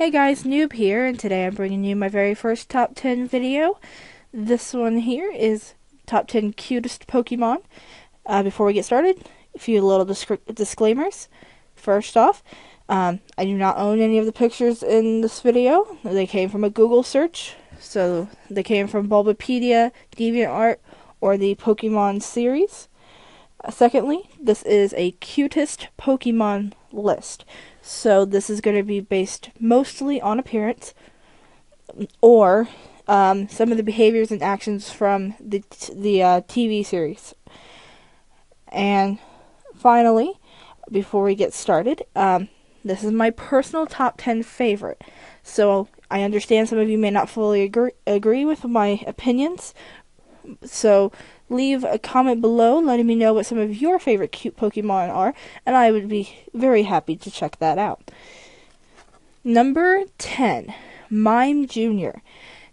Hey guys, Noob here, and today I'm bringing you my very first top 10 video. This one here is top 10 cutest Pokemon. Before we get started, a few little disclaimers. First off, I do not own any of the pictures in this video. They came from a Google search, so they came from Bulbapedia, DeviantArt, or the Pokemon series. Secondly, this is a cutest Pokemon list. So this is going to be based mostly on appearance or some of the behaviors and actions from the TV series. And finally, before we get started, this is my personal top 10 favorite. So I understand some of you may not fully agree with my opinions. So leave a comment below letting me know what some of your favorite cute Pokemon are, and I would be very happy to check that out. Number 10, Mime Jr.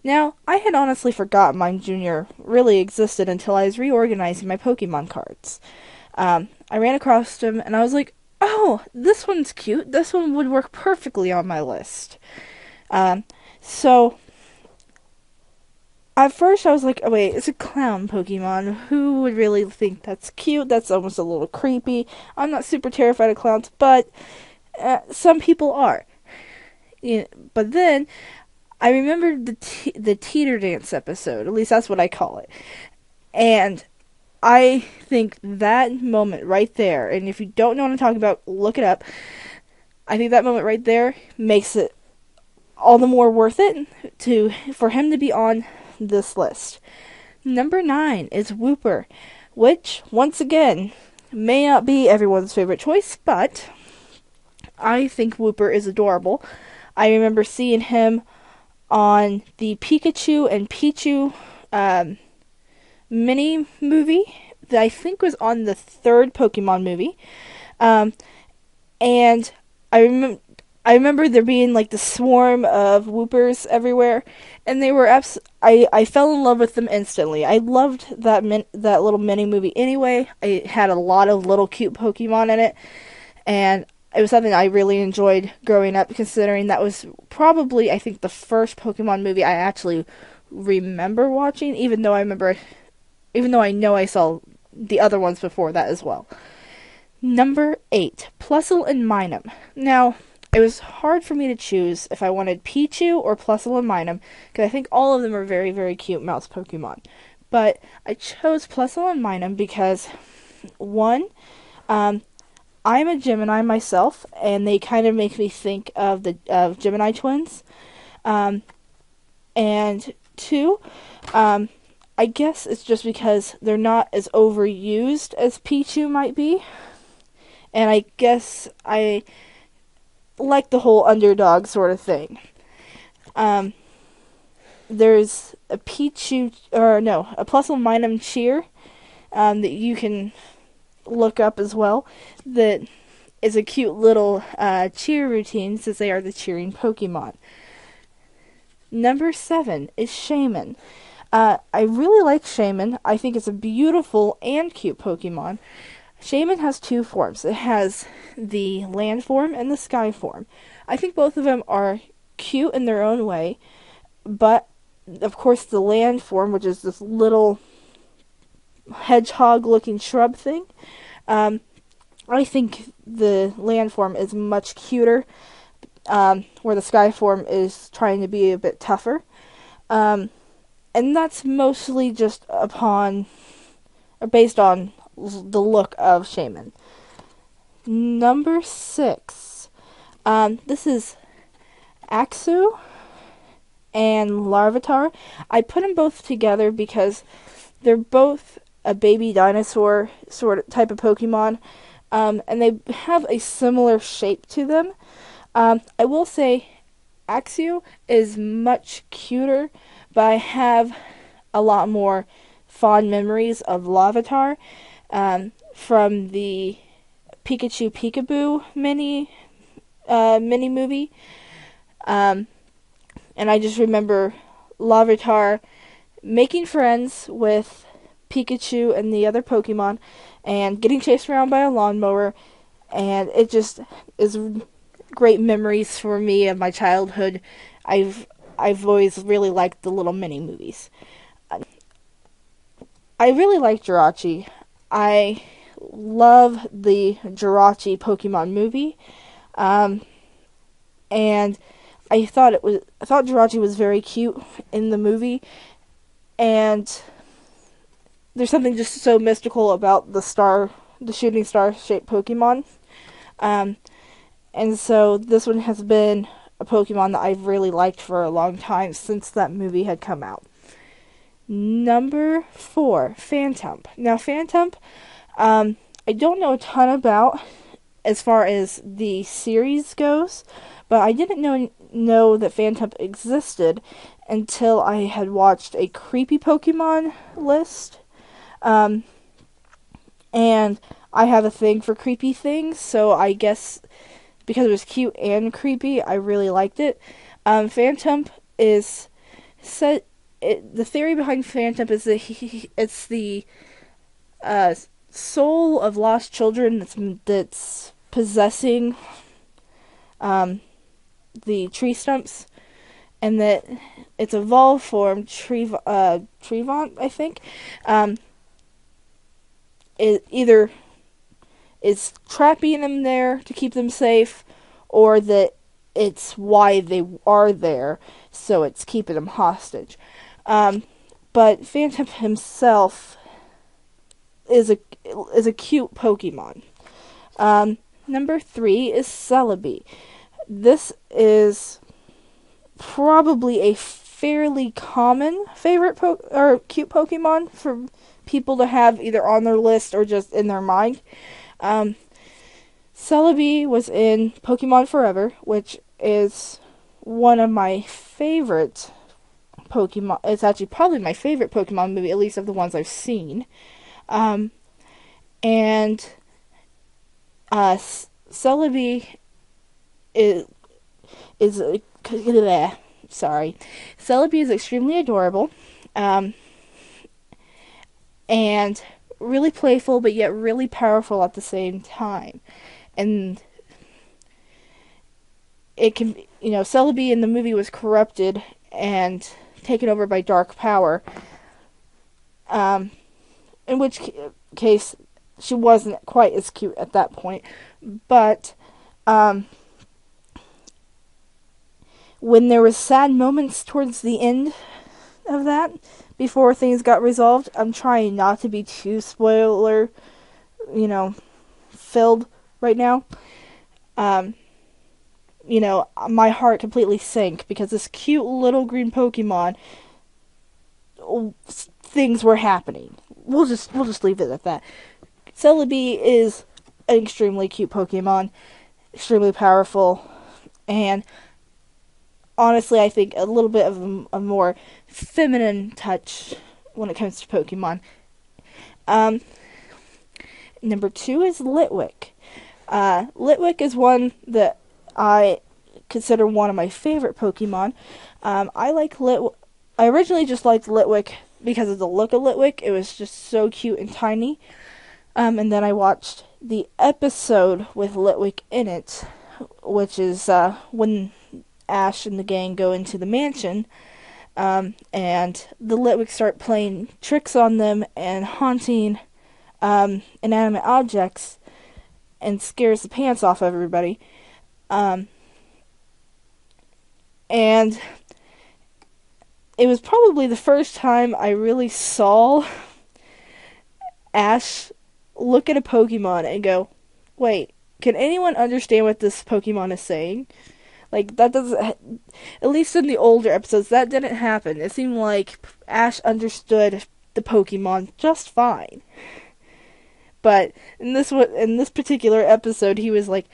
Now, I had honestly forgotten Mime Jr. really existed until I was reorganizing my Pokemon cards. I ran across him, and I was like, oh, this one's cute. This one would work perfectly on my list. So at first, I was like, oh, wait, it's a clown Pokemon. Who would really think that's cute? That's almost a little creepy. I'm not super terrified of clowns, but some people are. But then, I remembered the Teeter Dance episode. At least that's what I call it. And I think that moment right there, and if you don't know what I'm talking about, look it up. I think that moment right there makes it all the more worth it for him to be on this list. Number 9 is Wooper, which, once again, may not be everyone's favorite choice, but I think Wooper is adorable. I remember seeing him on the Pikachu and Pichu mini movie that I think was on the third Pokemon movie. And I remember there being like the swarm of Woopers everywhere, and they were I fell in love with them instantly. I loved that little mini movie anyway. It had a lot of little cute Pokemon in it, and it was something I really enjoyed growing up, considering that was probably, I think, the first Pokemon movie I actually remember watching, even though I know I saw the other ones before that as well. Number 8, Plusle and Mime. Now, it was hard for me to choose if I wanted Pichu or Plusle and Mime, because I think all of them are very, very cute mouse Pokemon. But I chose Plusle and Mime because, one, I'm a Gemini myself, and they kind of make me think of Gemini twins. And two, I guess it's just because they're not as overused as Pichu might be. And I guess I like the whole underdog sort of thing. There's a Plusle Mime cheer that you can look up as well. That is a cute little cheer routine, since they are the cheering Pokemon. Number 7 is Shaymin. I really like Shaymin. I think it's a beautiful and cute Pokemon. Shaymin has two forms. It has the land form and the sky form. I think both of them are cute in their own way, but of course the land form, which is this little hedgehog-looking shrub thing, I think the land form is much cuter, where the sky form is trying to be a bit tougher. And that's mostly just based on the look of Shaymin. Number 6. This is Axew and Lavatar. I put them both together because they're both a baby dinosaur sort of type of Pokemon, and they have a similar shape to them. I will say Axew is much cuter, but I have a lot more fond memories of Lavatar from the Pikachu Peekaboo mini movie. And I just remember Lavatar making friends with Pikachu and the other Pokemon and getting chased around by a lawnmower, and it just is great memories for me of my childhood. I've always really liked the little mini movies. I really like Jirachi. I love the Jirachi Pokemon movie. And I thought Jirachi was very cute in the movie, and there's something just so mystical about the shooting star shaped Pokemon. And so this one has been a Pokemon that I've really liked for a long time since that movie had come out. Number 4, Phantump. Now Phantump, I don't know a ton about as far as the series goes, but I didn't know that Phantump existed until I had watched a creepy Pokemon list. And I have a thing for creepy things, so I guess because it was cute and creepy, I really liked it. Phantump is said. The theory behind Phantump is that it's the soul of lost children that's possessing the tree stumps, and that its evolved form, Trevant, I think, it either is trapping them there to keep them safe, or that it's why they are there, so it's keeping them hostage. But Phantump himself is a cute Pokemon. Number 3 is Celebi. This is probably a fairly common favorite cute Pokemon for people to have either on their list or just in their mind. Celebi was in Pokemon Forever, which is one of my favorite Pokemon. It's actually probably my favorite Pokemon movie, at least of the ones I've seen. And Celebi Celebi is extremely adorable, and really playful, but yet really powerful at the same time. And it can, Celebi in the movie was corrupted and taken over by dark power. In which case she wasn't quite as cute at that point, but when there was sad moments towards the end of that, before things got resolved, I'm trying not to be too spoiler, filled right now. My heart completely sank because this cute little green Pokemon, things were happening. We'll just leave it at that. Celebi is an extremely cute Pokemon, extremely powerful, and honestly, I think a little bit of a more feminine touch when it comes to Pokemon. Number 2 is Litwick. Litwick is one that I consider one of my favorite Pokemon. I originally just liked Litwick because of the look of Litwick. It was just so cute and tiny. And then I watched the episode with Litwick in it, which is when Ash and the gang go into the mansion, and the Litwick start playing tricks on them and haunting inanimate objects, and scares the pants off everybody. And it was probably the first time I really saw Ash look at a Pokemon and go, wait, can anyone understand what this Pokemon is saying? Like, that doesn't, at least in the older episodes, that didn't happen. It seemed like Ash understood the Pokemon just fine. But in this particular episode, he was like,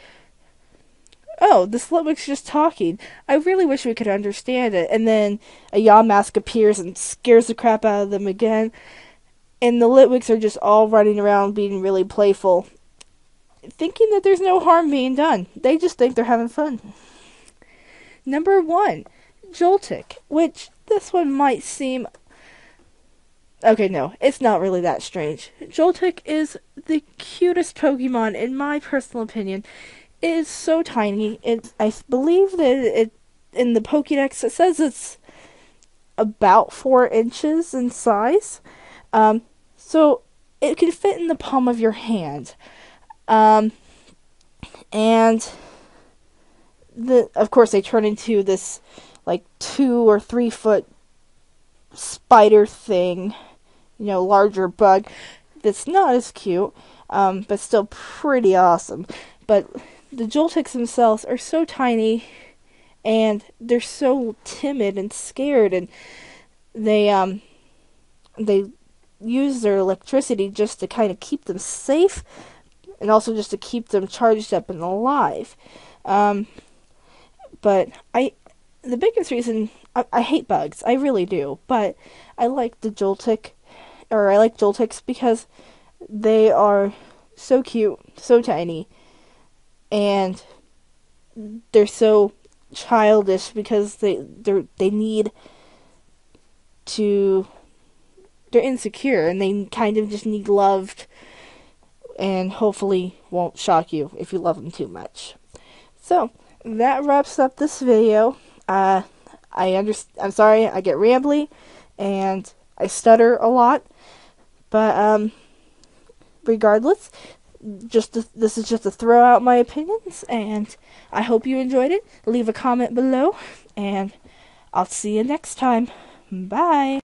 oh, this Litwick's just talking. I really wish we could understand it. And then a Yamask appears and scares the crap out of them again. And the Litwicks are just all running around being really playful, thinking that there's no harm being done. They just think they're having fun. Number 1, Joltik, which this one might seem... Okay, no, it's not really that strange. Joltik is the cutest Pokemon, in my personal opinion. It is so tiny. I believe that in the Pokédex it says it's about 4 inches in size. So it can fit in the palm of your hand. And of course they turn into this like 2 or 3 foot spider thing, larger bug that's not as cute, but still pretty awesome. But the Joltecs themselves are so tiny, and they're so timid and scared, and they use their electricity just to kind of keep them safe, and also just to keep them charged up and alive. But the biggest reason, I hate bugs, I really do, but I like Joltecs because they are so cute, so tiny, and they're so childish because they need to, they're insecure and they kind of just need loved, and hopefully won't shock you if you love them too much. So that wraps up this video. I'm sorry I get rambly and I stutter a lot, but regardless, this is just to throw out my opinions, and I hope you enjoyed it. Leave a comment below, and I'll see you next time. Bye.